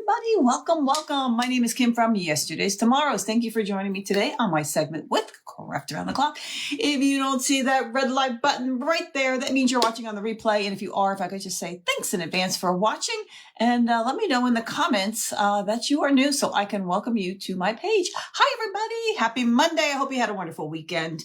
everybody. Welcome, welcome. My name is Kim from Yesterday's Tomorrows. Thank you for joining me today on my segment with Craft Around the Clock. If you don't see that red light button right there, that means you're watching on the replay. And if you are, if I could just say thanks in advance for watching and let me know in the comments that you are new so I can welcome you to my page. Hi, everybody. Happy Monday. I hope you had a wonderful weekend.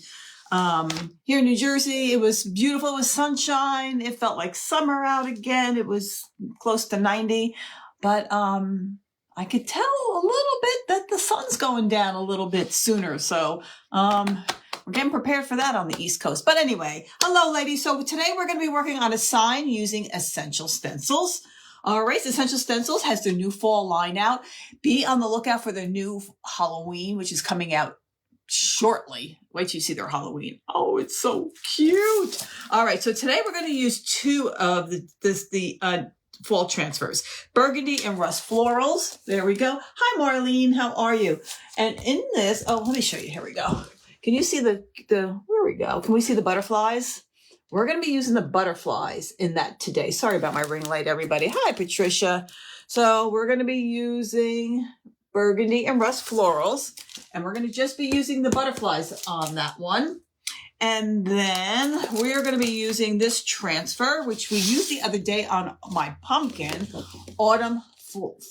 Here in New Jersey, it was beautiful. It was sunshine. It felt like summer out again. It was close to 90, but I could tell a little bit that the sun's going down a little bit sooner. So we're getting prepared for that on the East Coast. But anyway, hello, ladies. So today we're going to be working on a sign using Essential Stencils. All right, Essential Stencils has their new fall line out. Be on the lookout for their new Halloween, which is coming out shortly. Wait till you see their Halloween. Oh, it's so cute. All right, so today we're going to use two of the fall transfers, burgundy and rust florals. There we go. Hi, Marlene. How are you? And in this, oh, let me show you. Here we go. Can you see the where we go? Can we see the butterflies? We're going to be using the butterflies in that today. Sorry about my ring light, everybody. Hi, Patricia. So we're going to be using burgundy and rust florals, and we're going to just be using the butterflies on that one. And then we're going to be using this transfer, which we used the other day on my pumpkin, autumn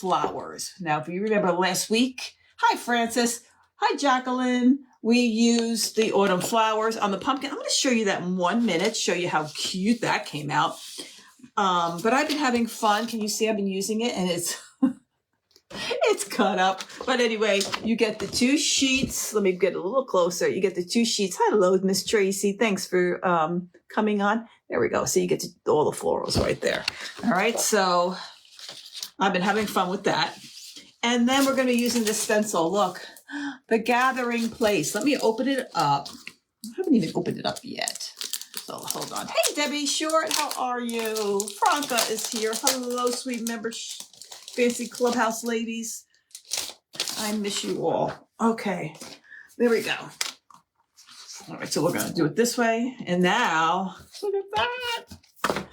flowers. Now, if you remember last week, hi, Francis. Hi, Jacqueline. We used the autumn flowers on the pumpkin. I'm going to show you that in 1 minute, show you how cute that came out. But I've been having fun. Can you see I've been using it? And it's it's cut up. But anyway, you get the two sheets. Let me get a little closer. You get the two sheets. Hello, Miss Tracy. Thanks for coming on. There we go. So you get all the florals right there. All right. So I've been having fun with that. And then we're going to be using the stencil. Look, the gathering place. Let me open it up. I haven't even opened it up yet. So hold on. Hey, Debbie Short. How are you? Franca is here. Hello, sweet members. Fancy clubhouse ladies. I miss you all. Okay, there we go. All right, so we're going to do it this way. And now, look at that.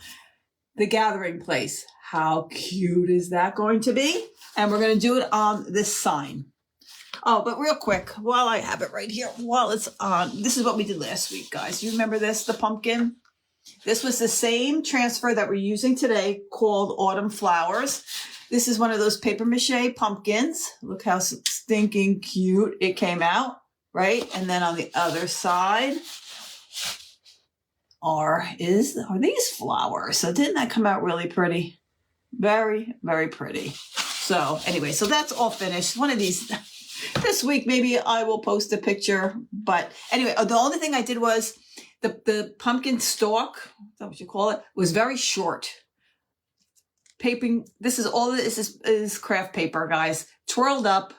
The gathering place. How cute is that going to be? And we're going to do it on this sign. Oh, but real quick, while I have it right here, while it's on, this is what we did last week, guys. You remember this, the pumpkin? This was the same transfer that we're using today called Autumn Flowers. This is one of those paper mache pumpkins. Look how stinking cute it came out, right? And then on the other side are these flowers. So didn't that come out really pretty? Very, very pretty. So anyway, so that's all finished. One of these this week, maybe I will post a picture. But anyway, the only thing I did was the pumpkin stalk, is that what you call it, was very short. Papering, this is all this is craft paper, guys. Twirled up,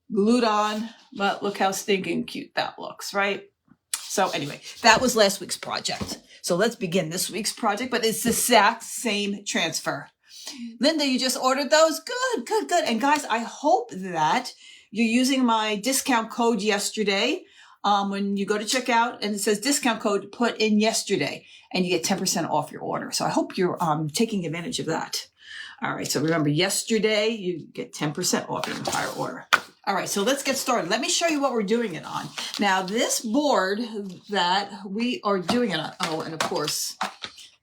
glued on, but look how stinking cute that looks, right? So anyway, that was last week's project. So let's begin this week's project, but it's the exact same transfer. Linda, you just ordered those? Good, good, good. And guys, I hope that you're using my discount code yesterday. When you go to checkout and it says discount code, put in yesterday and you get 10% off your order. So I hope you're taking advantage of that. All right. So remember, yesterday you get 10% off your entire order. All right. So let's get started. Let me show you what we're doing it on. Now, this board that we are doing it on. Oh, and of course,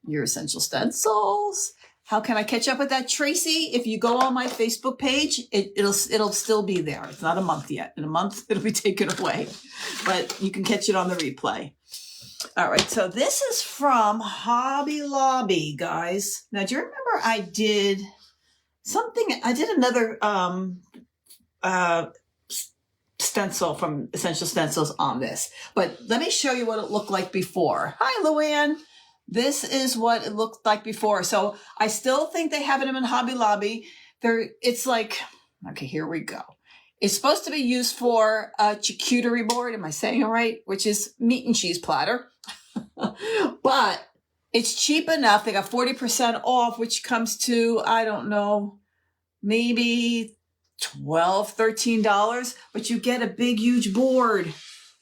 your Essential Stencils. How can I catch up with that, Tracy? If you go on my Facebook page, it'll still be there. It's not a month yet. In a month, it'll be taken away. But you can catch it on the replay. All right, so this is from Hobby Lobby, guys. Now, do you remember I did another stencil from Essential Stencils on this. But let me show you what it looked like before. Hi, Luann. This is what it looked like before. So I still think they have it in Hobby Lobby. It's like, okay, here we go. It's supposed to be used for a charcuterie board. Am I saying it right? Which is meat and cheese platter. But it's cheap enough. They got 40% off, which comes to, I don't know, maybe $12, $13. But you get a big, huge board,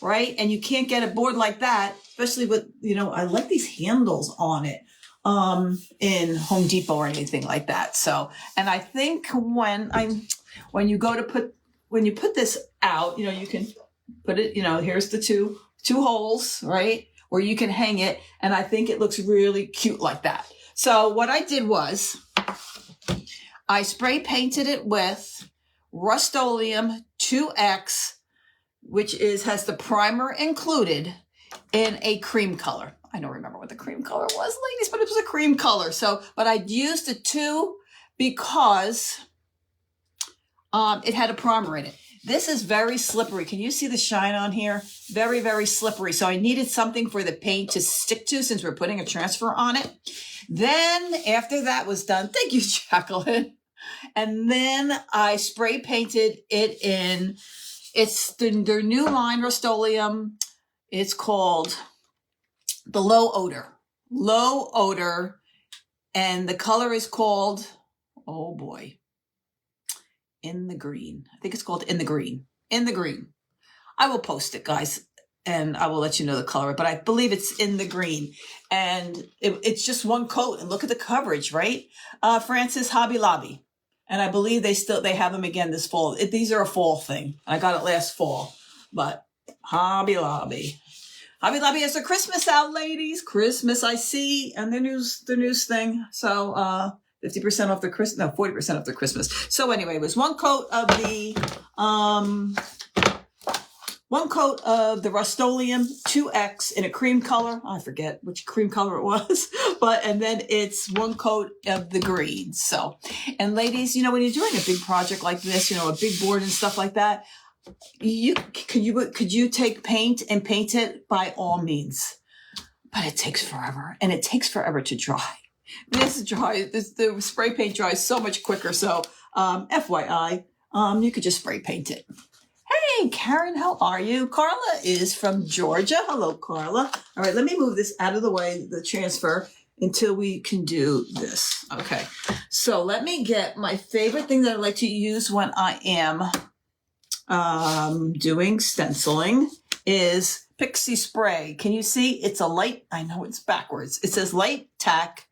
right? And you can't get a board like that, especially with, I like these handles on it. in Home Depot or anything like that. So, and I think when you put this out, you can put it, here's the two holes, right? Where you can hang it. And I think it looks really cute like that. So what I did was I spray painted it with Rust-Oleum 2X, which has the primer included in a cream color. I don't remember what the cream color was, ladies, but it was a cream color. So, but I used the 2 because it had a primer in it. This is very slippery. Can you see the shine on here? Very, very slippery. So I needed something for the paint to stick to since we're putting a transfer on it. Then after that was done, thank you, Jacqueline. And then I spray painted it in, it's their new line, Rust-Oleum. It's called the Low Odor. And the color is called, oh boy, In the Green. I think it's called In the Green. I will post it, guys, and I will let you know the color, but I believe it's In the Green. And it's just one coat, and look at the coverage, right? Francis, Hobby Lobby. And I believe they have them again this fall. These are a fall thing. I got it last fall, but Hobby Lobby. Hobby Lobby has their Christmas out, ladies. Christmas, I see, and their news thing. So 50% off the Christmas, no, 40% off the Christmas. So anyway, it was one coat of the Rust-Oleum 2X in a cream color. I forget which cream color it was, and then it's one coat of the green. So, and ladies, when you're doing a big project like this, a big board and stuff like that, could you take paint and paint it? By all means, but it takes forever, and it takes forever to dry. The spray paint dries so much quicker. So, FYI, you could just spray paint it. Hey, Karen, how are you? Carla is from Georgia. Hello, Carla. All right, let me move this out of the way, the transfer, until we can do this. Okay, so let me get my favorite thing that I like to use when I am doing stenciling is Pixie Spray. Can you see? It's a light, I know it's backwards. It says light tack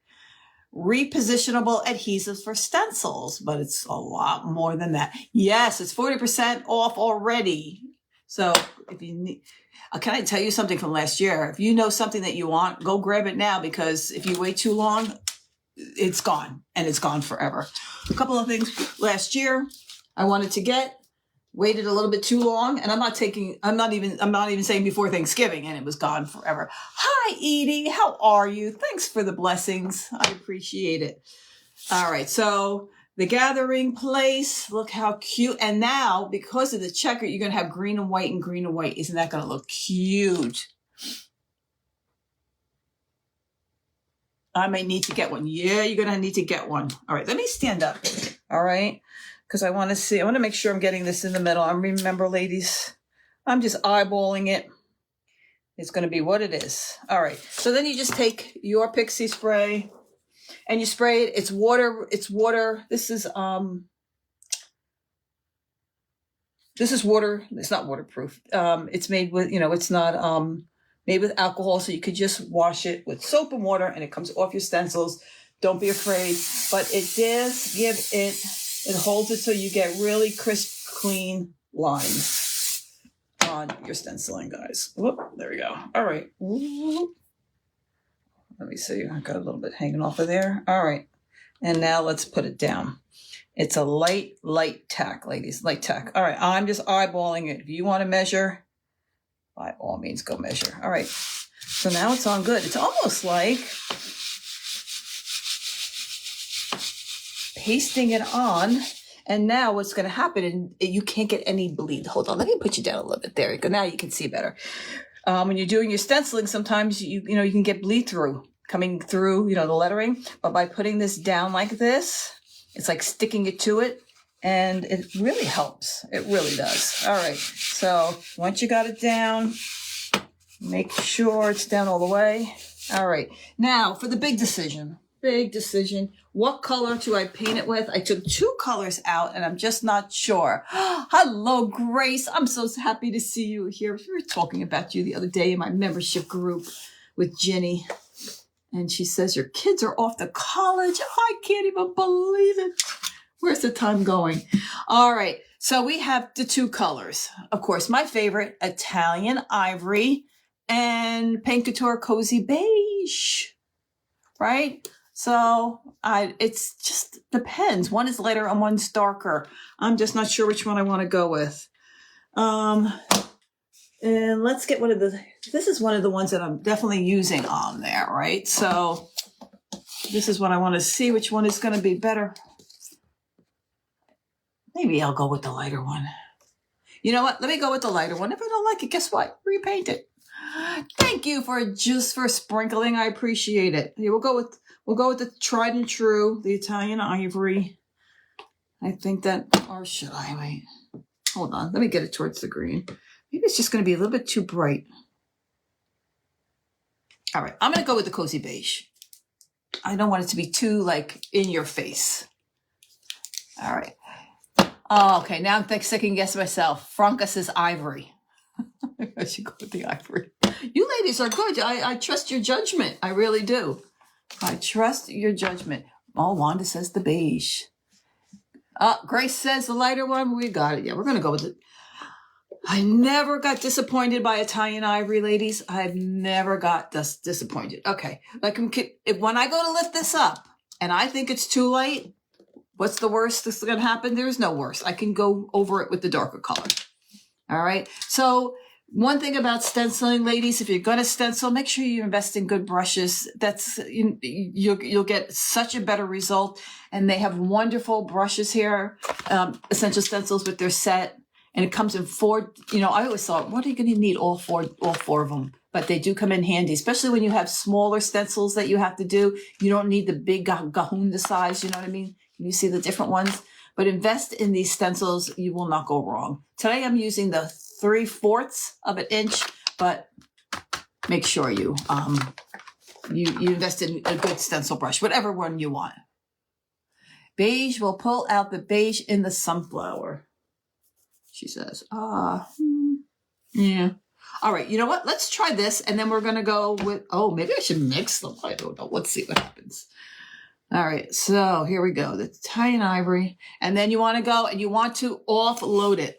repositionable adhesives for stencils, but it's a lot more than that. Yes, it's 40% off already. So if you need, can I tell you something from last year? If you know something that you want, go grab it now, because if you wait too long, it's gone, and it's gone forever. A couple of things last year I wanted to get, waited a little bit too long, and I'm not even saying before Thanksgiving, and it was gone forever. Hi, Edie. How are you? Thanks for the blessings. I appreciate it. All right. So the gathering place, look how cute. And now, because of the checker, you're going to have green and white and green and white. Isn't that going to look cute? I may need to get one. Yeah, you're going to need to get one. All right. Let me stand up. All right. Because I want to make sure I'm getting this in the middle. And remember, ladies, I'm just eyeballing it. It's going to be what it is. All right. So then you just take your Pixie Spray and you spray it. It's water. This is water. It's not waterproof. It's made with, it's not made with alcohol. So you could just wash it with soap and water, and it comes off your stencils. Don't be afraid. But it does give it holds it so you get really crisp, clean lines on your stenciling, guys. Whoop, there we go. All right. Whoop. Let me see. I got a little bit hanging off of there. All right. And now let's put it down. It's a light tack, ladies. Light tack. All right. I'm just eyeballing it. If you want to measure, by all means, go measure. All right. So now it's on good. It's almost like pasting it on, and now what's going to happen, and you can't get any bleed. Hold on, let me put you down a little bit. There you go. Now you can see better. When you're doing your stenciling, sometimes you can get bleed through coming through, the lettering. But by putting this down like this, it's like sticking it to it, and it really helps. It really does. All right. So once you got it down, make sure it's down all the way. All right. Now for the big decision. What color do I paint it with? I took 2 colors out, and I'm just not sure. Hello, Grace. I'm so happy to see you here. We were talking about you the other day in my membership group with Jenny. And she says, your kids are off to college. I can't even believe it. Where's the time going? All right. So we have the two colors. Of course, my favorite, Italian Ivory and Paint Couture Cozy Beige, right? So it's just depends. One is lighter and one's darker. I'm just not sure which one I want to go with. And let's get this is one of the ones that I'm definitely using on there, right? So this is what I want to see, which one is going to be better. Maybe I'll go with the lighter one. You know what? Let me go with the lighter one. If I don't like it, guess what? Repaint it. Thank you for sprinkling. I appreciate it. Yeah, we'll go with the tried and true, the Italian Ivory. I think that, or should I wait? Hold on. Let me get it towards the green. Maybe it's just going to be a little bit too bright. All right. I'm going to go with the Cozy Beige. I don't want it to be too like in your face. All right. Oh, okay. Now I'm second guessing myself. Franca says Ivory. I should go with the Ivory. You ladies are good. I trust your judgment. I really do. I trust your judgment. Oh, Wanda says the beige. Grace says the lighter one. We got it. Yeah, we're going to go with it. I never got disappointed by Italian Ivory, ladies. I've never got disappointed. Okay. Like when I go to lift this up and I think it's too light, what's the worst that's going to happen? There's no worst. I can go over it with the darker color. All right. So one thing about stenciling, ladies, if you're going to stencil, make sure you invest in good brushes. You'll get such a better result. And they have wonderful brushes here, Essential Stencils with their set. And it comes in 4, I always thought, what are you going to need all four of them? But they do come in handy, especially when you have smaller stencils that you have to do. You don't need the big kahuna size, you know what I mean? You see the different ones. But invest in these stencils. You will not go wrong. Today I'm using the 3/4 of an inch, but make sure you invest in a good stencil brush, whatever one you want. Beige will pull out the beige in the sunflower. She says, yeah. All right, you know what? Let's try this, and then we're going to go with, maybe I should mix them. I don't know. Let's see what happens. All right, so here we go. The Italian Ivory. And then you want to go, and you want to offload it.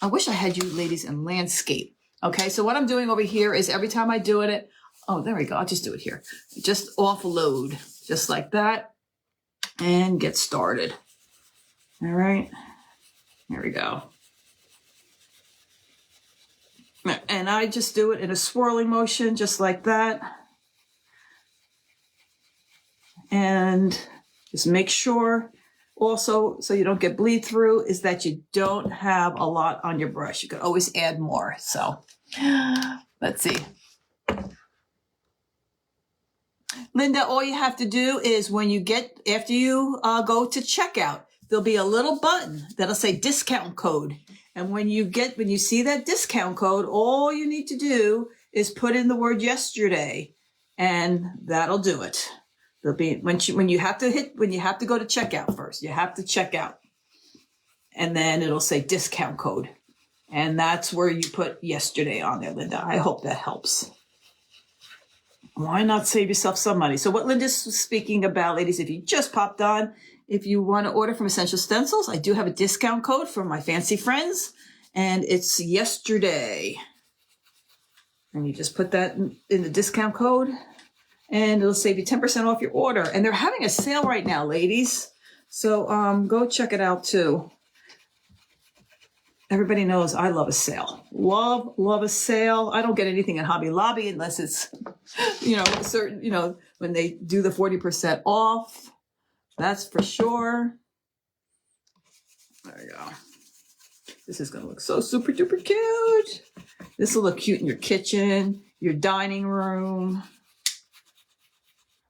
I wish I had you ladies in landscape. Okay, so what I'm doing over here is every time I do it, there we go. I'll just do it here. Just offload, just like that, and get started. All right, here we go. And I just do it in a swirling motion, just like that. And just make sure also, so you don't get bleed through, is that you don't have a lot on your brush. You can always add more. So let's see. Linda, all you have to do is after you go to checkout, there'll be a little button that'll say discount code. And when you see that discount code, all you need to do is put in the word yesterday, and that'll do it. There'll be when you have to go to checkout first. You have to check out, and then it'll say discount code, and that's where you put yesterday on there, Linda. I hope that helps. Why not save yourself some money? So what Linda's speaking about, ladies, if you just popped on, if you want to order from Essential Stencils, I do have a discount code for my fancy friends, and it's yesterday. And you just put that in the discount code, and it'll save you 10% off your order. And they're having a sale right now, ladies. So go check it out too. Everybody knows I love a sale. Love a sale. I don't get anything in Hobby Lobby unless it's, when they do the 40% off. That's for sure. There you go. This is going to look so super duper cute. This will look cute in your kitchen, your dining room.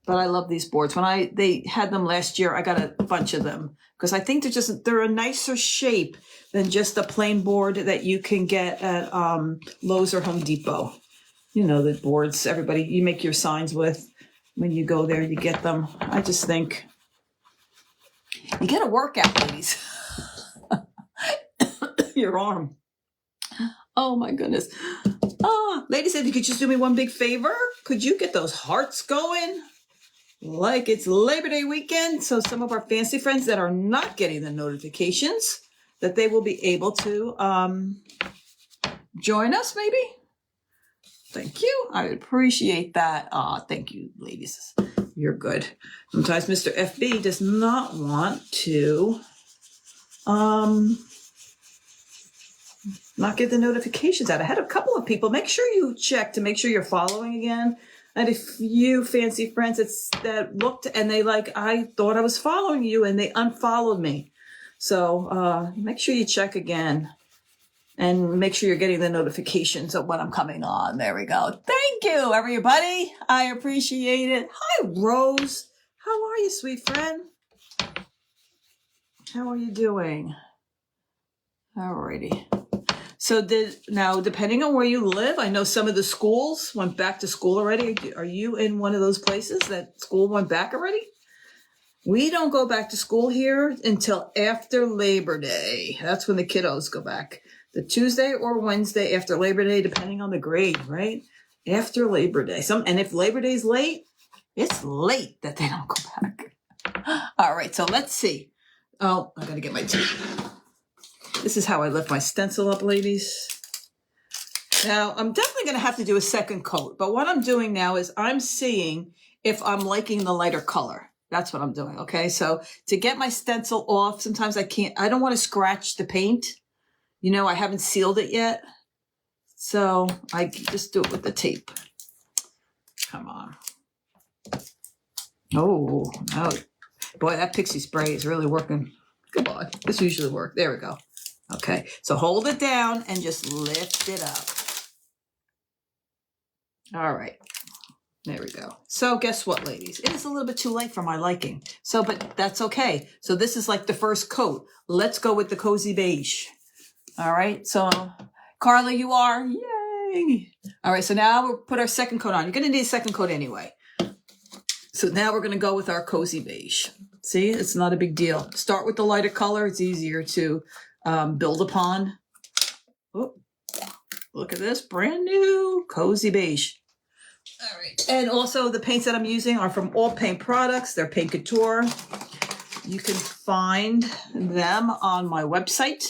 But I love these boards. When they had them last year, I got a bunch of them because I think they're a nicer shape than just a plain board that you can get at Lowe's or Home Depot. The boards you make your signs with. When you go there, you get them. I just think you get a workout, ladies. Your arm. Oh my goodness. Ladies, if you could just do me one big favor, could you get those hearts going like it's Labor Day weekend? So some of our fancy friends that are not getting the notifications, that they will be able to join us maybe. Thank you. I appreciate that. Thank you, ladies. You're good. Sometimes Mr. FB does not want to not get the notifications out. I had a couple of people. Make sure you check to make sure you're following again. I had a few fancy friends that looked and they I thought I was following you and they unfollowed me. So make sure you check again. And make sure you're getting the notifications of when I'm coming on. There we go. Thank you, everybody. I appreciate it. Hi, Rose. How are you, sweet friend? How are you doing? Alrighty. So now, depending on where you live, I know some of the schools went back to school already. Are you in one of those places that school went back already? We don't go back to school here until after Labor Day. That's when the kiddos go back. The Tuesday or Wednesday after Labor Day, depending on the grade, right? After Labor Day. And if Labor Day's late, it's late that they don't go back. All right, so let's see. Oh, I gotta get my tape. This is how I lift my stencil up, ladies. Now, I'm definitely gonna have to do a second coat, but what I'm doing now is I'm seeing if I'm liking the lighter color. That's what I'm doing, okay? So to get my stencil off, sometimes I don't wanna scratch the paint. You know, I haven't sealed it yet, so I just do it with the tape. Come on. Oh, no. Boy, that pixie spray is really working. Come on. This usually works. There we go. Okay, so hold it down and just lift it up. All right. There we go. So guess what, ladies? It is a little bit too light for my liking. But that's okay. So this is like the first coat. Let's go with the cozy beige. All right, so Carla, you are, yay. All right, so now we'll put our second coat on. You're gonna need a second coat anyway. So now we're gonna go with our cozy beige. See, it's not a big deal. Start with the lighter color. It's easier to build upon. Oh, look at this, brand new cozy beige. All right, and also the paints that I'm using are from All Paint Products. They're Paint Couture. You can find them on my website.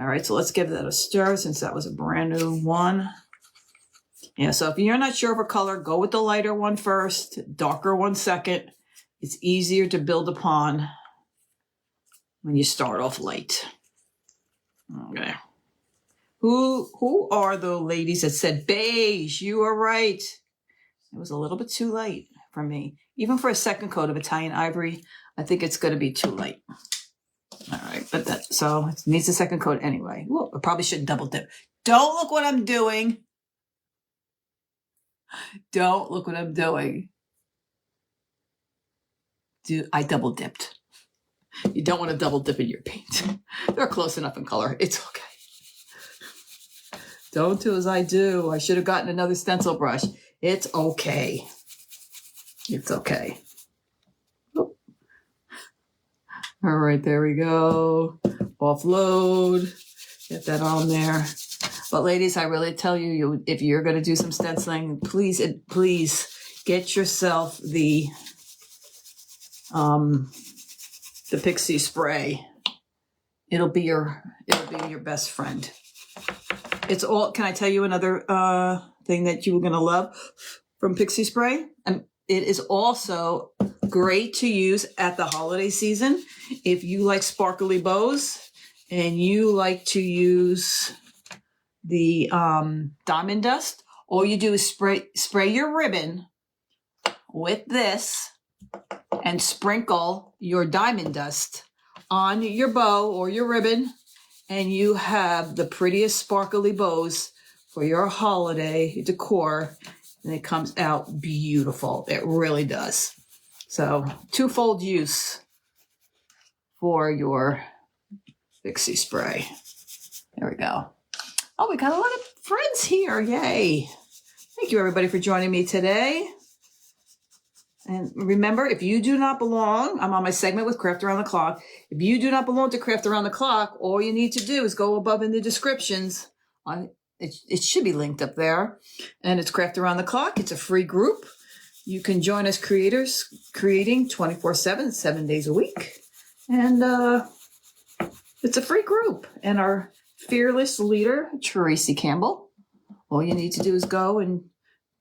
All right, so let's give that a stir since that was a brand new one. Yeah, so if you're not sure of a color, go with the lighter one first, darker one second. It's easier to build upon when you start off light. Okay. Who are the ladies that said beige? You are right. It was a little bit too light for me. Even for a second coat of Italian ivory, I think it's going to be too light. All right, so it needs a second coat anyway. Ooh, I probably shouldn't double dip. Don't look what I'm doing. Don't look what I'm doing. I double dipped. You don't want to double dip in your paint. They're close enough in color. It's okay. Don't do as I do. I should have gotten another stencil brush. It's okay. It's okay. All right, there we go. Offload. Get that on there. But ladies, I really tell you, if you're going to do some stenciling, please get yourself the pixie spray. It'll be your best friend. It's all. Can I tell you another thing that you're going to love from pixie spray? And it is also great to use at the holiday season. If you like sparkly bows and you like to use the diamond dust, all you do is spray your ribbon with this and sprinkle your diamond dust on your bow or your ribbon, and you have the prettiest sparkly bows for your holiday decor, and it comes out beautiful. It really does. So twofold use for your pixie spray. There we go. Oh, we got a lot of friends here. Yay. Thank you, everybody, for joining me today. And remember, if you do not belong, I'm on my segment with Craft Around the Clock. If you do not belong to Craft Around the Clock, all you need to do is go above in the descriptions it should be linked up there. And it's Craft Around the Clock. It's a free group. You can join us creators creating 24/7, 7 days a week. And it's a free group. And our fearless leader, Tracy Campbell, all you need to do is go and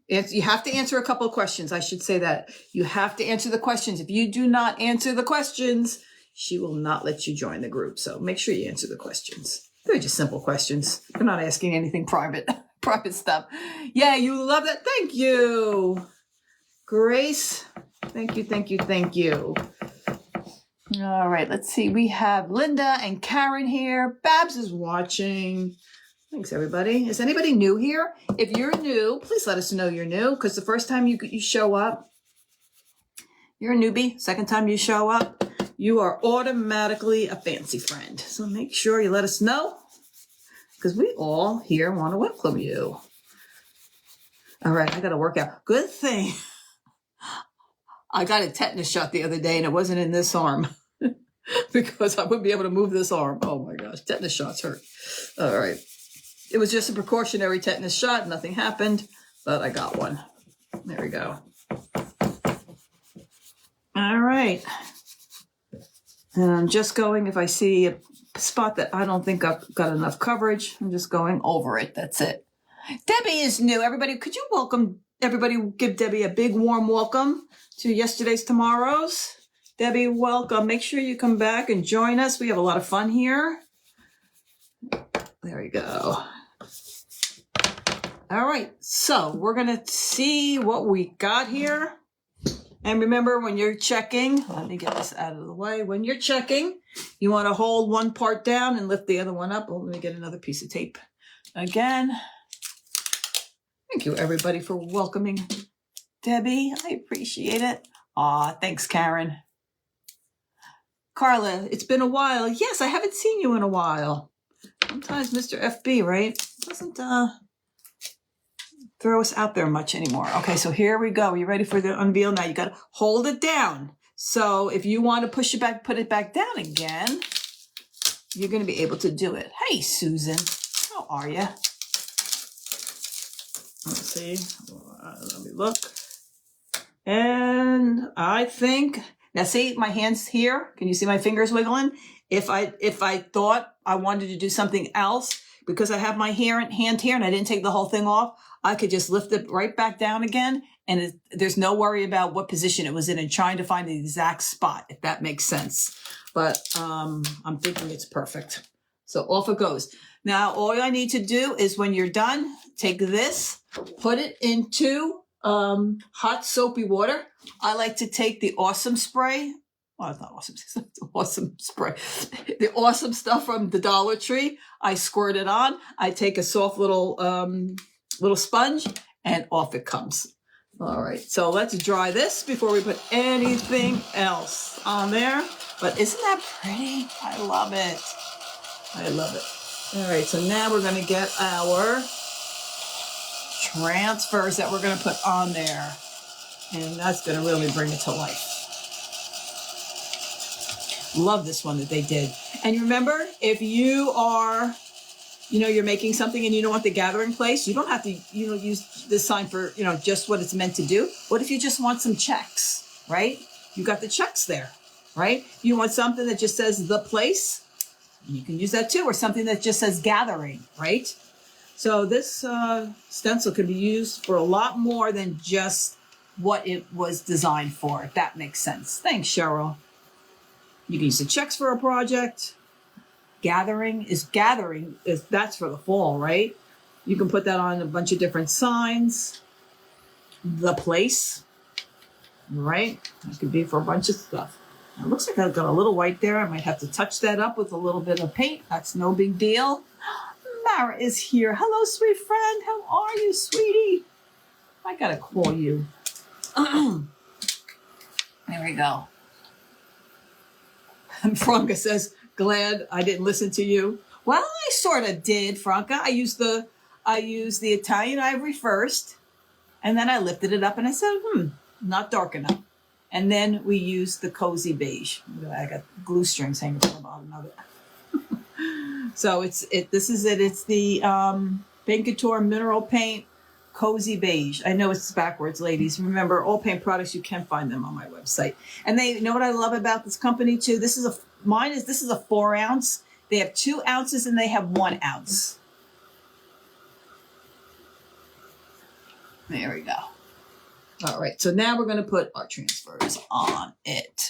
you have to answer a couple of questions. I should say that. You have to answer the questions. If you do not answer the questions, she will not let you join the group. So make sure you answer the questions. They're just simple questions. They're not asking anything private stuff. Yeah, you love that. Thank you. Grace, thank you, thank you, thank you. All right, let's see. We have Linda and Karen here. Babs is watching. Thanks, everybody. Is anybody new here? If you're new, please let us know you're new, because the first time you show up, you're a newbie. Second time you show up, you are automatically a fancy friend. So make sure you let us know, because we all here want to welcome you. All right, I got to work out. Good thing I got a tetanus shot the other day, and it wasn't in this arm because I wouldn't be able to move this arm. Oh my gosh, tetanus shots hurt. All right. It was just a precautionary tetanus shot. Nothing happened, but I got one. There we go. All right. And I'm just going, if I see a spot that I don't think I've got enough coverage, I'm just going over it. That's it. Debbie is new. Everybody, could you give Debbie a big warm welcome to Yesterday's Tomorrows. Debbie, welcome. Make sure you come back and join us. We have a lot of fun here. There we go. All right, so we're going to see what we got here. And remember, when you're checking, let me get this out of the way. When you're checking, you want to hold one part down and lift the other one up. Oh, let me get another piece of tape. Again, thank you, everybody, for welcoming Debbie. I appreciate it. Aw, thanks, Karen. Carla, it's been a while. Yes, I haven't seen you in a while. Sometimes Mr. FB, right, doesn't throw us out there much anymore. Okay, so here we go. You ready for the unveil? Now you got to hold it down. So if you want to push it back, put it back down again, you're going to be able to do it. Hey, Susan, how are you? Let's see. Let me look. And I think, now see my hands here? Can you see my fingers wiggling? If I thought I wanted to do something else, because I have my hand here and I didn't take the whole thing off, I could just lift it right back down again. And there's no worry about what position it was in and trying to find the exact spot, if that makes sense. But I'm thinking it's perfect. So off it goes. Now, all I need to do is when you're done, take this, put it into hot soapy water. I like to take the Awesome spray. Well, it's not awesome. It's awesome spray. The awesome stuff from the Dollar Tree. I squirt it on. I take a soft little sponge, and off it comes. All right. So let's dry this before we put anything else on there. But isn't that pretty? I love it. I love it. All right. So now we're going to get our transfers that we're going to put on there. And that's going to really bring it to life. Love this one that they did. And remember, if you are, you're making something and you don't want the gathering place, you don't have to, use this sign for, just what it's meant to do. What if you just want some checks, right? You got the checks there, right? You want something that just says the place, you can use that too, or something that just says gathering, right? So this stencil can be used for a lot more than just what it was designed for, if that makes sense. Thanks, Cheryl. You can use the checks for a project. Gathering is that's for the fall, right? You can put that on a bunch of different signs. The place, right? That could be for a bunch of stuff. It looks like I've got a little white there. I might have to touch that up with a little bit of paint. That's no big deal. Mara is here. Hello, sweet friend. How are you, sweetie? I gotta call you. There we go. And Franca says, glad I didn't listen to you. Well, I sort of did, Franca. I used the Italian ivory first, and then I lifted it up and I said, not dark enough. And then we used the cozy beige. I got glue strings hanging from the bottom of it. So this is it. It's the Paint Couture Mineral Paint Cozy Beige. I know it's backwards, ladies. Remember, all paint products, you can find them on my website. And they, you know what I love about this company too? This is a 4 ounce. They have 2 ounces and they have 1 ounce. There we go. All right, so now we're going to put our transfers on it.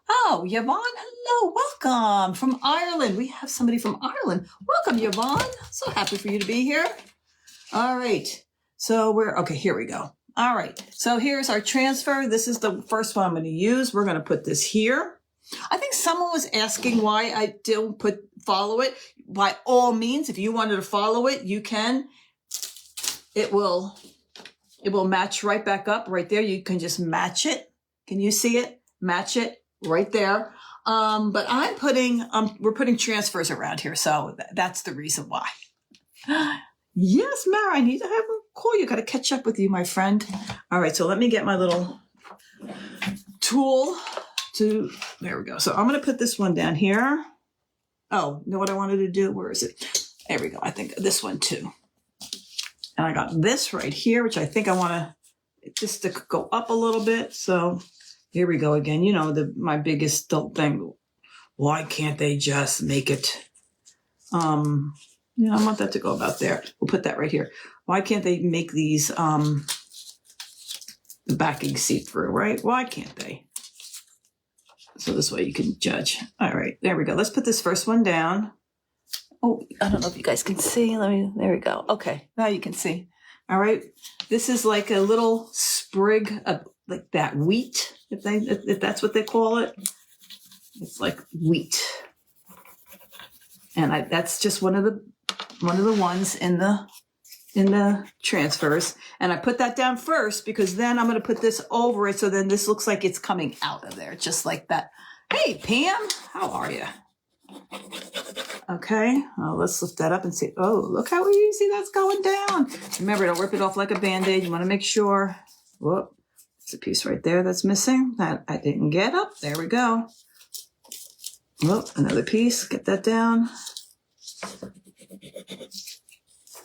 Oh, Yvonne, hello, welcome from Ireland. We have somebody from Ireland. Welcome, Yvonne. So happy for you to be here. All right, so okay, here we go. All right, so here's our transfer. This is the first one I'm going to use. We're going to put this here. I think someone was asking why I don't follow it. By all means, if you wanted to follow it, you can. It will match right back up right there. You can just match it. Can you see it? Match it right there. But we're putting transfers around here. So that's the reason why. Yes, Mara, I need to have a call you. Got to catch up with you, my friend. All right. So let me get my little tool there we go. So I'm going to put this one down here. Oh, you know what I wanted to do? Where is it? There we go. I think this one too. And I got this right here, which I think I want to just to go up a little bit. So here we go again. You know, my biggest thing. Why can't they just make it? I want that to go about there. We'll put that right here. Why can't they make these the backing see-through, right? Why can't they? So this way you can judge. All right, there we go. Let's put this first one down. Oh, I don't know if you guys can see. There we go. Okay, now you can see. All right, this is like a little sprig of like that wheat, if that's what they call it. It's like wheat, and that's just one of the ones in the transfers. And I put that down first because then I'm going to put this over it. So then this looks like it's coming out of there, just like that. Hey, Pam, how are you? Okay, well, let's lift that up and see. Oh, look how easy that's going down. Remember, don't rip it off like a Band-Aid. You want to make sure. Whoop, there's a piece right there that's missing that I didn't get up. There we go. Whoop, another piece. Get that down.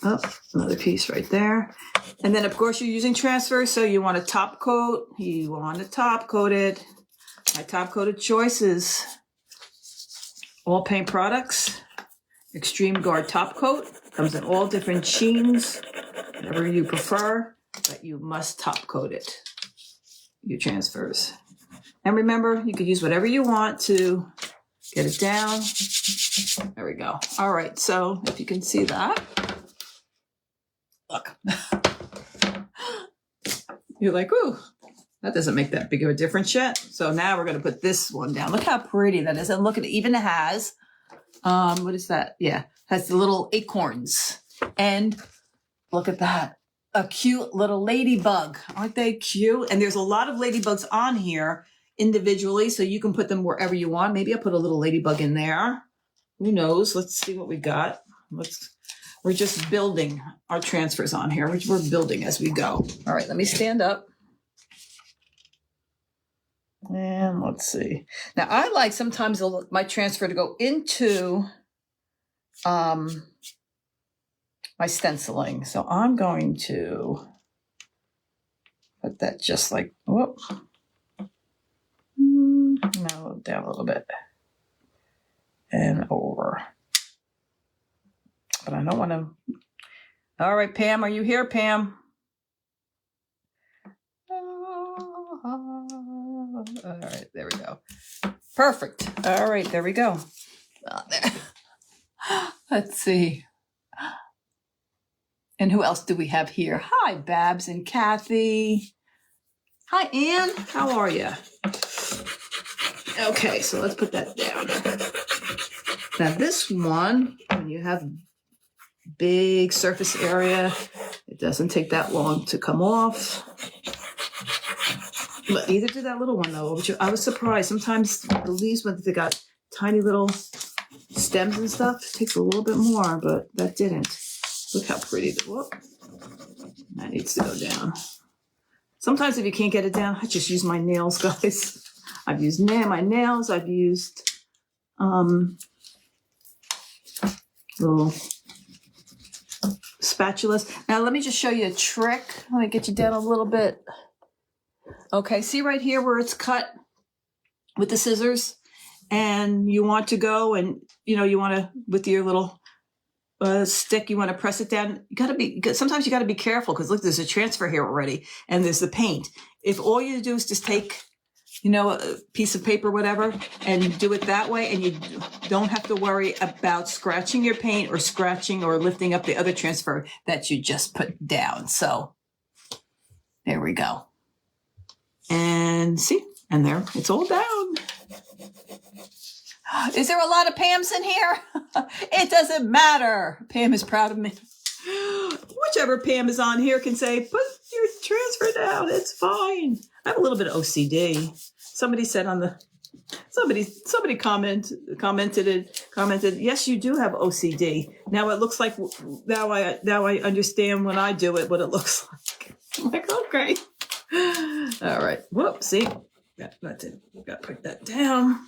Oh, another piece right there. And then, of course, you're using transfer, so you want to top coat. You want to top coat it. My top coated choices. All paint products. Extreme Guard top coat. Comes in all different sheens. Whatever you prefer. But you must top coat it. Your transfers. And remember, you could use whatever you want to get it down. There we go. All right, so if you can see that. Look. You're like, ooh, that doesn't make that big of a difference yet. So now we're going to put this one down. Look how pretty that is. And look at it, even it has, what is that? Yeah, has the little acorns. And look at that. A cute little ladybug. Aren't they cute? And there's a lot of ladybugs on here individually, so you can put them wherever you want. Maybe I'll put a little ladybug in there. Who knows? Let's see what we got. We're just building our transfers on here. We're building as we go. All right, let me stand up. And let's see. Now, I like sometimes my transfer to go into my stenciling. So I'm going to put that just like, whoop. Now down a little bit. And over. But I don't want to. All right, Pam, are you here, Pam? All right, there we go. Perfect. All right, there we go. There. Let's see. And who else do we have here? Hi, Babs and Kathy. Hi, Ann. How are you? Okay, so let's put that down. Now this one, when you have big surface area, it doesn't take that long to come off. But neither did that little one though, which I was surprised. Sometimes the leaves, when they got tiny little stems and stuff, it takes a little bit more, but that didn't. Look how pretty. Whoop. That needs to go down. Sometimes if you can't get it down, I just use my nails, guys. I've used my nails. I've used little spatulas. Now let me just show you a trick. Let me get you down a little bit. Okay, see right here where it's cut with the scissors, and you want to go and you want to with your little stick, you want to press it down. Sometimes you got to be careful because look, there's a transfer here already, and there's the paint. If all you do is just take a piece of paper, whatever, and do it that way, and you don't have to worry about scratching your paint or scratching or lifting up the other transfer that you just put down. So there we go. And see, and there, it's all down. Is there a lot of Pams in here? It doesn't matter. Pam is proud of me. Whichever Pam is on here can say, put your transfer down. It's fine. I have a little bit of OCD. Somebody said somebody commented, yes, you do have OCD. Now it looks like, now I understand when I do it, what it looks like. I'm like, okay. All right. Whoops. See? Yeah, that's it. Got to put that down.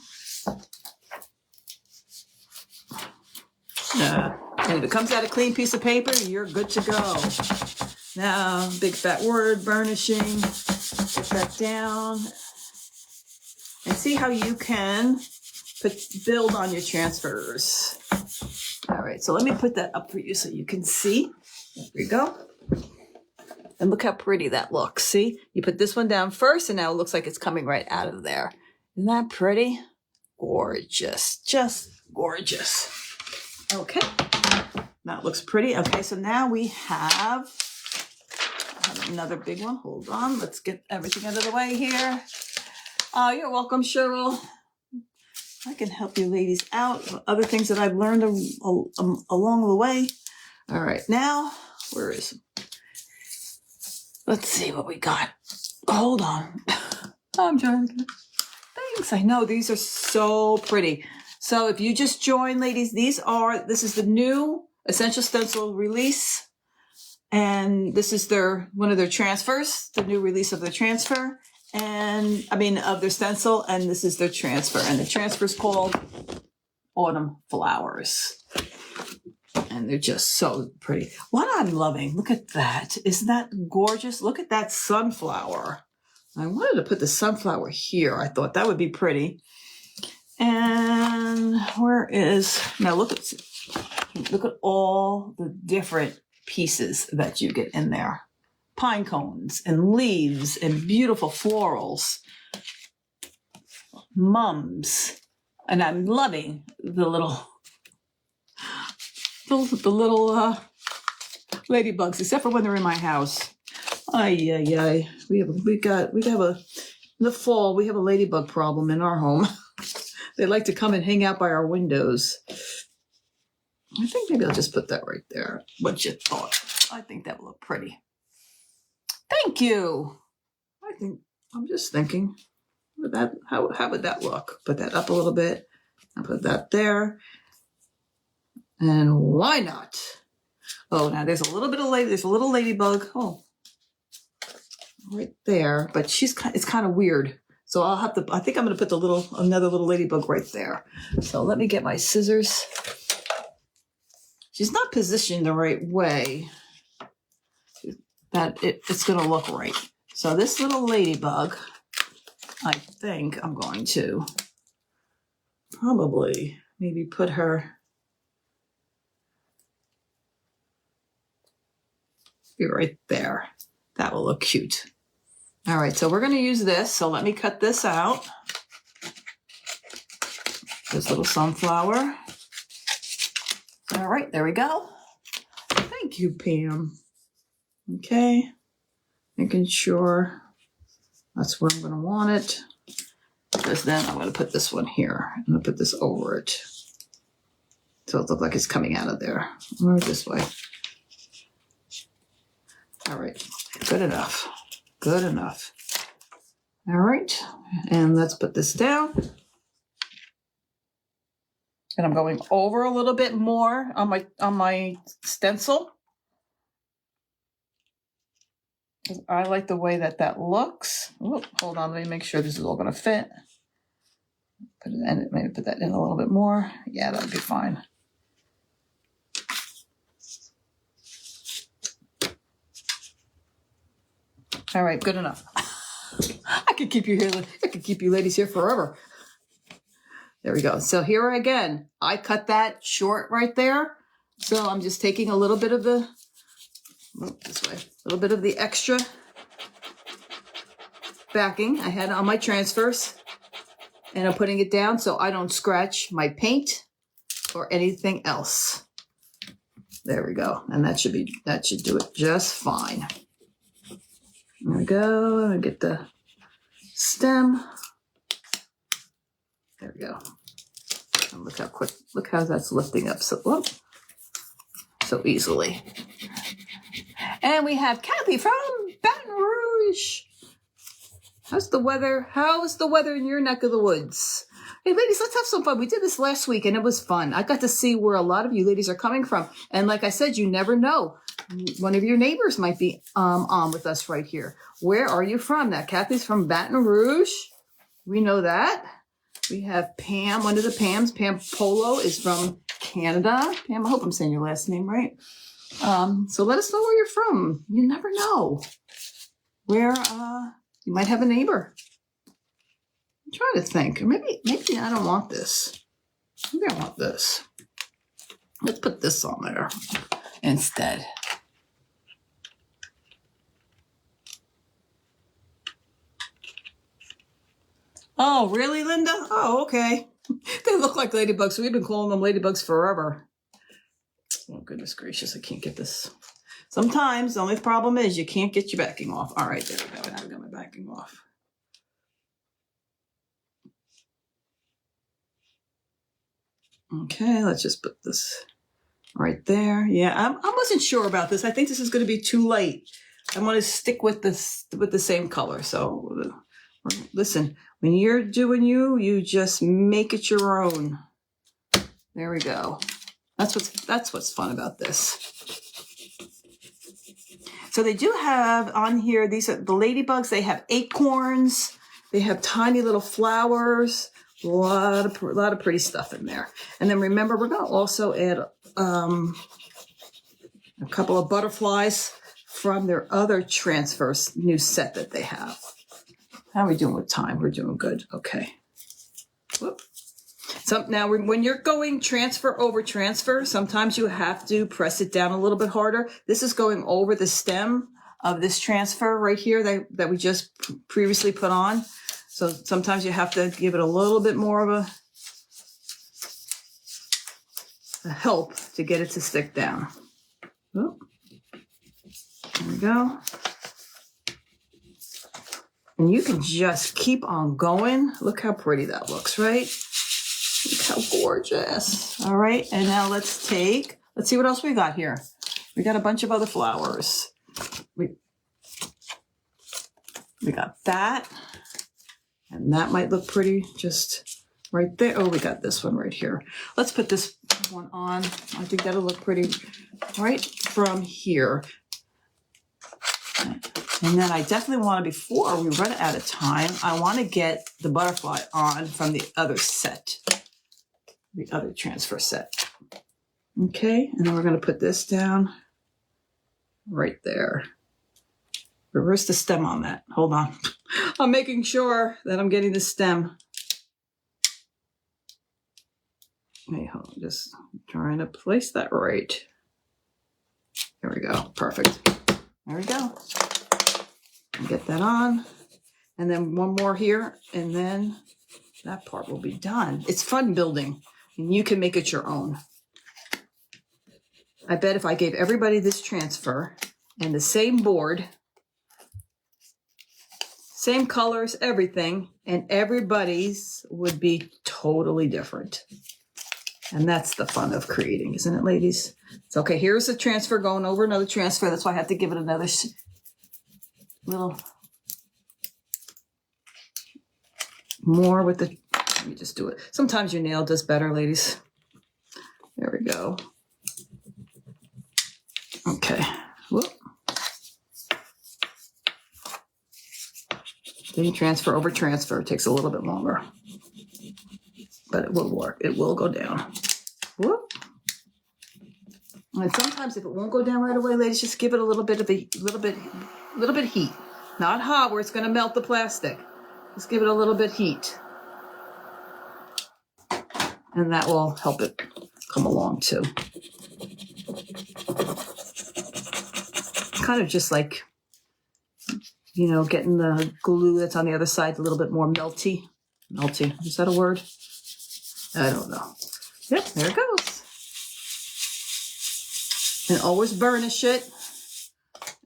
And if it comes out a clean piece of paper, you're good to go. Now, big fat word, burnishing. Put that down. And see how you can build on your transfers. All right, so let me put that up for you so you can see. There we go. And look how pretty that looks. See, you put this one down first, and now it looks like it's coming right out of there. Isn't that pretty? Gorgeous, just gorgeous. Okay, that looks pretty. Okay, so now I have another big one. Hold on, let's get everything out of the way here. You're welcome, Cheryl. I can help you ladies out. Other things that I've learned along the way. All right, now, where is it? Let's see what we got. Hold on. I'm trying to get... Thanks. I know these are so pretty. So if you just joined, ladies, this is the new Essential Stencil release. And this is one of their transfers, the new release of their transfer. Of their stencil, and this is their transfer. And the transfer is called Autumn Flowers. And they're just so pretty. What I'm loving, look at that. Isn't that gorgeous? Look at that sunflower. I wanted to put the sunflower here. I thought that would be pretty. And now look at all the different pieces that you get in there. Pine cones and leaves and beautiful florals, mums, and I'm loving the little ladybugs, except for when they're in my house. In the fall we have a ladybug problem in our home. They like to come and hang out by our windows. I think maybe I'll just put that right there. What you thought? I think that will look pretty. Thank you. I'm just thinking, how would that look? Put that up a little bit and put that there. And why not? Oh, now there's a little ladybug. Oh, right there. But it's kind of weird. So I think I'm going to put another little ladybug right there. So let me get my scissors. She's not positioned the right way that it's going to look right. So this little ladybug, I think I'm going to probably maybe put her right there. That will look cute. All right, so we're going to use this. So let me cut this out. This little sunflower. All right, there we go. Thank you, Pam. Okay, making sure that's where I'm going to want it. Because then I'm going to put this one here. I'm going to put this over it. So it looks like it's coming out of there. Or this way. All right, good enough. Good enough. All right, and let's put this down. And I'm going over a little bit more on my stencil. I like the way that looks. Ooh, hold on, let me make sure this is all going to fit. Maybe put that in a little bit more. Yeah, that'd be fine. All right, good enough. I could keep you here. I could keep you ladies here forever. There we go. So here again, I cut that short right there. So I'm just taking a little bit of the, this way, a little bit of the extra backing I had on my transfers. And I'm putting it down so I don't scratch my paint or anything else. There we go. And that should do it just fine. There we go. I get the stem. There we go. And look how quick, look how that's lifting up so easily. And we have Kathy from Baton Rouge. How's the weather? How is the weather in your neck of the woods? Hey, ladies, let's have some fun. We did this last week, and it was fun. I got to see where a lot of you ladies are coming from. And like I said, you never know. One of your neighbors might be on with us right here. Where are you from? Now, Kathy's from Baton Rouge. We know that. We have Pam, one of the Pams. Pam Polo is from Canada. Pam, I hope I'm saying your last name right. So let us know where you're from. You never know. Where you might have a neighbor. I'm trying to think. Maybe I don't want this. Maybe I want this. Let's put this on there instead. Oh, really, Linda? Oh, okay. They look like ladybugs. We've been calling them ladybugs forever. Oh, goodness gracious. I can't get this. Sometimes the only problem is you can't get your backing off. All right, there we go. Now I've got my backing off. Okay, let's just put this right there. Yeah, I wasn't sure about this. I think this is going to be too light. I want to stick with this with the same color. So listen, when you're doing you just make it your own. There we go. That's what's fun about this. So they do have on here, these are the ladybugs. They have acorns. They have tiny little flowers. A lot of pretty stuff in there. And then remember, we're going to also add a couple of butterflies from their other transfer new set that they have. How are we doing with time? We're doing good. Okay. Whoop. So now when you're going transfer over transfer, sometimes you have to press it down a little bit harder. This is going over the stem of this transfer right here that we just previously put on. So sometimes you have to give it a little bit more of a help to get it to stick down. Oh, there we go. And you can just keep on going. Look how pretty that looks, right? Look how gorgeous. All right, and now let's see what else we got here. We got a bunch of other flowers. We got that. And that might look pretty just right there. Oh, we got this one right here. Let's put this one on. I think that'll look pretty right from here. And then I definitely want to, before we run out of time, I want to get the butterfly on from the other set, the other transfer set. Okay, and then we're going to put this down right there. Reverse the stem on that. Hold on. I'm making sure that I'm getting the stem. Wait, hold on. Just trying to place that right. There we go. Perfect. There we go. Get that on. And then one more here. And then that part will be done. It's fun building. And you can make it your own. I bet if I gave everybody this transfer and the same board, same colors, everything, and everybody's would be totally different. And that's the fun of creating, isn't it, ladies? It's okay. Here's a transfer going over another transfer. That's why I have to give it another little more with the, let me just do it. Sometimes your nail does better, ladies. There we go. Okay. Whoop. Then you transfer over transfer. It takes a little bit longer, but it will work. It will go down. Whoop. And sometimes if it won't go down right away, ladies, just give it a little bit of heat. not hot where it's going to melt the plastic. Just give it a little bit heat. And that will help it come along too. Kind of just like, you know, getting the glue that's on the other side a little bit more melty. Melty, is that a word? I don't know. Yep, there it goes. And always burnish it.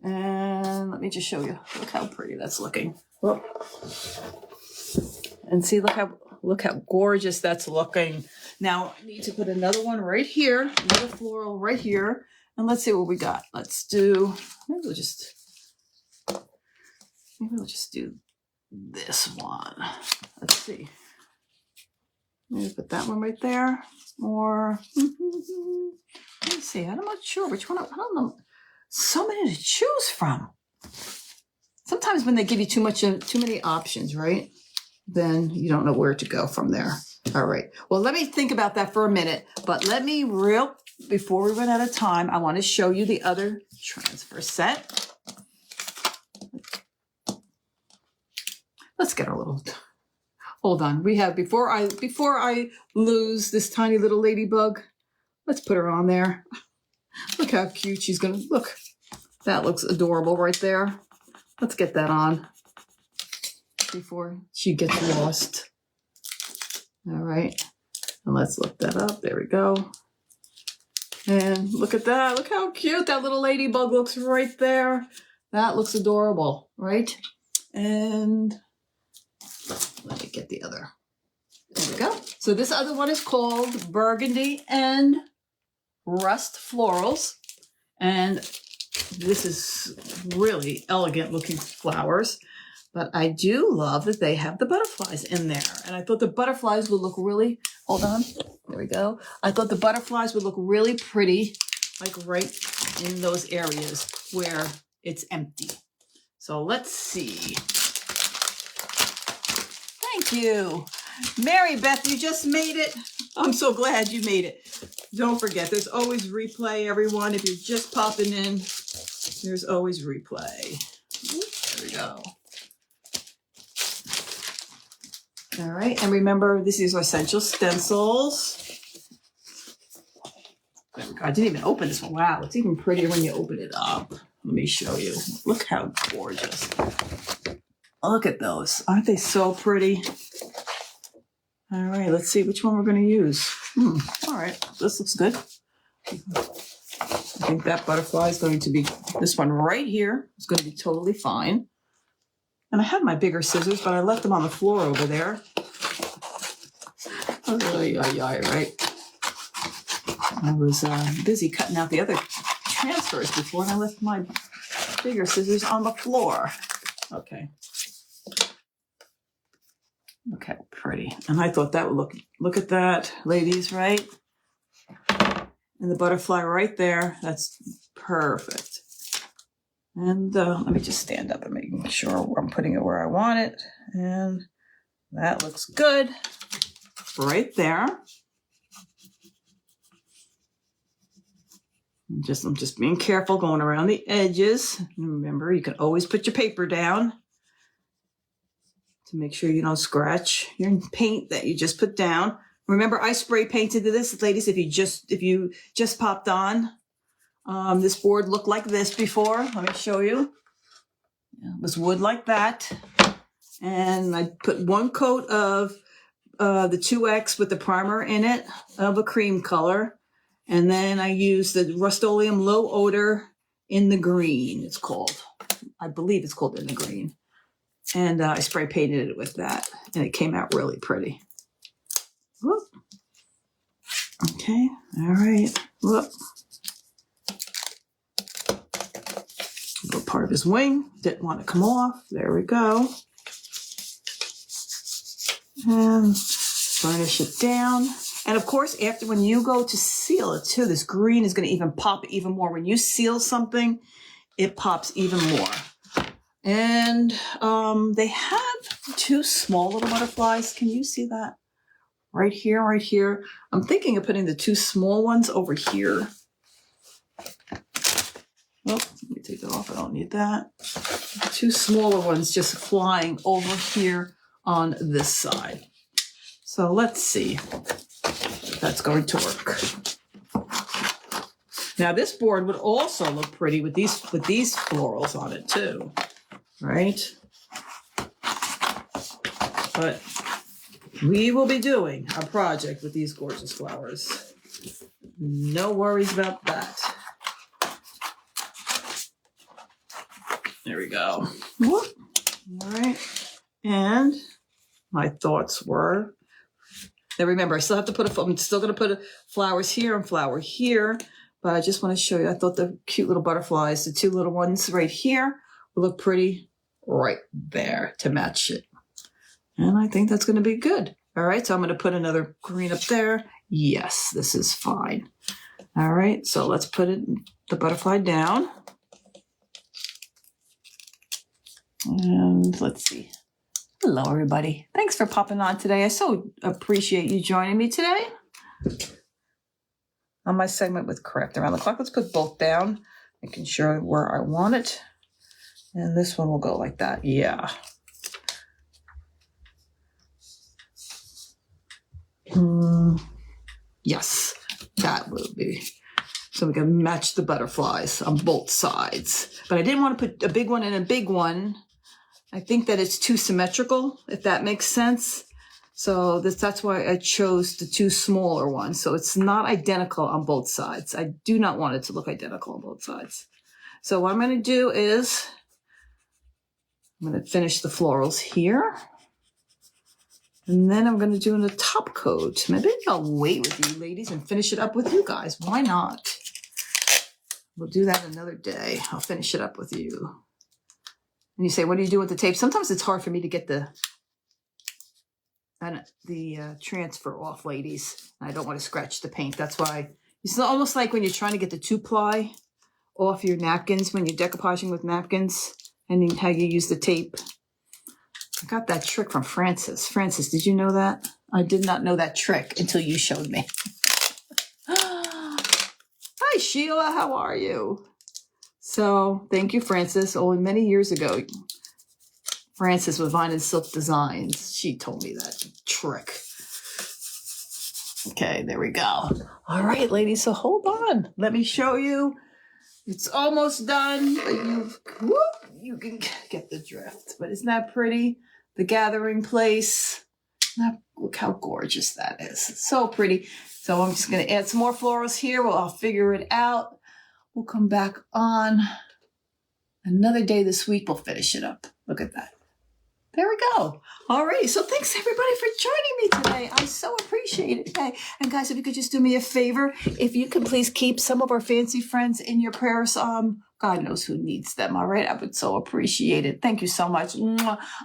And let me just show you. Look how pretty that's looking. Whoop. And see, look how gorgeous that's looking. Now I need to put another one right here, another floral right here. And let's see what we got. Let's do, maybe we'll just do this one. Let's see. Maybe put that one right there. Or, let me see. I'm not sure which one. I don't know. So many to choose from. Sometimes when they give you too many options, right? Then you don't know where to go from there. All right. Well, let me think about that for a minute. But let me before we run out of time, I want to show you the other transfer set. Let's get our little, hold on. We have, before I lose this tiny little ladybug, let's put her on there. Look how cute she's going to look. That looks adorable right there. Let's get that on before she gets lost. All right. And let's look that up. There we go. And look at that. Look how cute that little ladybug looks right there. That looks adorable, right? And let me get the other. There we go. So this other one is called Burgundy and Rust Florals. And this is really elegant looking flowers. But I do love that they have the butterflies in there. And I thought the butterflies would look really, hold on, there we go. I thought the butterflies would look really pretty, like right in those areas where it's empty. So let's see. Thank you. Mary Beth, you just made it. I'm so glad you made it. Don't forget, there's always replay, everyone. If you're just popping in, there's always replay. There we go. All right, and remember, this is Essential Stencils. I didn't even open this one. Wow, it's even prettier when you open it up. Let me show you. Look how gorgeous. Look at those. Aren't they so pretty? All right, let's see which one we're going to use. All right, this looks good. I think that butterfly is going to be, this one right here is going to be totally fine. And I had my bigger scissors, but I left them on the floor over there. Right? I was busy cutting out the other transfers before, and I left my bigger scissors on the floor. Okay. Look how pretty. And I thought that would look at that, ladies, right? And the butterfly right there. That's perfect. And let me just stand up and make sure I'm putting it where I want it. And that looks good right there. I'm just being careful going around the edges. And remember, you can always put your paper down to make sure you don't scratch your paint that you just put down. Remember, I spray painted this, ladies. If you just popped on, this board looked like this before. Let me show you. It was wood like that. And I put one coat of the 2X with the primer in it of a cream color. And then I used the Rust-Oleum Low Odor in the green, it's called. I believe it's called in the green. And I spray painted it with that. And it came out really pretty. Whoop. Okay, all right. Whoop. Little part of his wing. Didn't want to come off. There we go. And burnish it down. And of course, when you go to seal it too, this green is going to even pop even more. When you seal something, it pops even more. And they have two small little butterflies. Can you see that? Right here, right here. I'm thinking of putting the two small ones over here. Oh, let me take that off. I don't need that. Two smaller ones just flying over here on this side. So let's see if that's going to work. Now this board would also look pretty with these florals on it too, right? But we will be doing a project with these gorgeous flowers. No worries about that. There we go. Whoop. All right. And my thoughts were, now remember, I still have to put I'm still going to put flowers here and flower here, but I just want to show you, I thought the cute little butterflies, the two little ones right here, will look pretty right there to match it. And I think that's going to be good. All right, so I'm going to put another green up there. Yes, this is fine. All right, so let's put the butterfly down. And let's see. Hello, everybody. Thanks for popping on today. I so appreciate you joining me today on my segment with Craft Around the Clock. Let's put both down, making sure where I want it. And this one will go like that. Yeah. Yes, that will be. So we can match the butterflies on both sides. But I didn't want to put a big one and a big one. I think that it's too symmetrical, if that makes sense. So that's why I chose the two smaller ones. So it's not identical on both sides. I do not want it to look identical on both sides. So what I'm going to do is I'm going to finish the florals here. And then I'm going to do the top coat. Maybe I'll wait with you ladies and finish it up with you guys. Why not? We'll do that another day. I'll finish it up with you. And you say, what do you do with the tape? Sometimes it's hard for me to get the transfer off, ladies. I don't want to scratch the paint. That's why it's almost like when you're trying to get the 2-ply off your napkins, when you're decoupaging with napkins, and how you use the tape. I got that trick from Francis. Francis, did you know that? I did not know that trick until you showed me. Hi, Sheila. How are you? So thank you, Francis. Oh, many years ago, Francis with Vine and Silk Designs, she told me that trick. Okay, there we go. All right, ladies, so hold on. Let me show you. It's almost done, but you can get the drift. But isn't that pretty? The gathering place. Now, look how gorgeous that is. It's so pretty. So I'm just going to add some more florals here. Well, I'll figure it out. We'll come back on another day this week. We'll finish it up. Look at that. There we go. All right. So thanks, everybody, for joining me today. I so appreciate it. Okay. And guys, if you could just do me a favor, if you could please keep some of our fancy friends in your prayers. God knows who needs them. All right. I would so appreciate it. Thank you so much.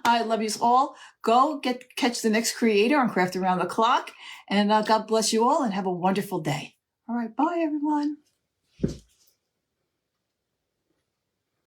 I love you all. Go catch the next creator on Craft Around the Clock. And God bless you all and have a wonderful day. All right. Bye, everyone.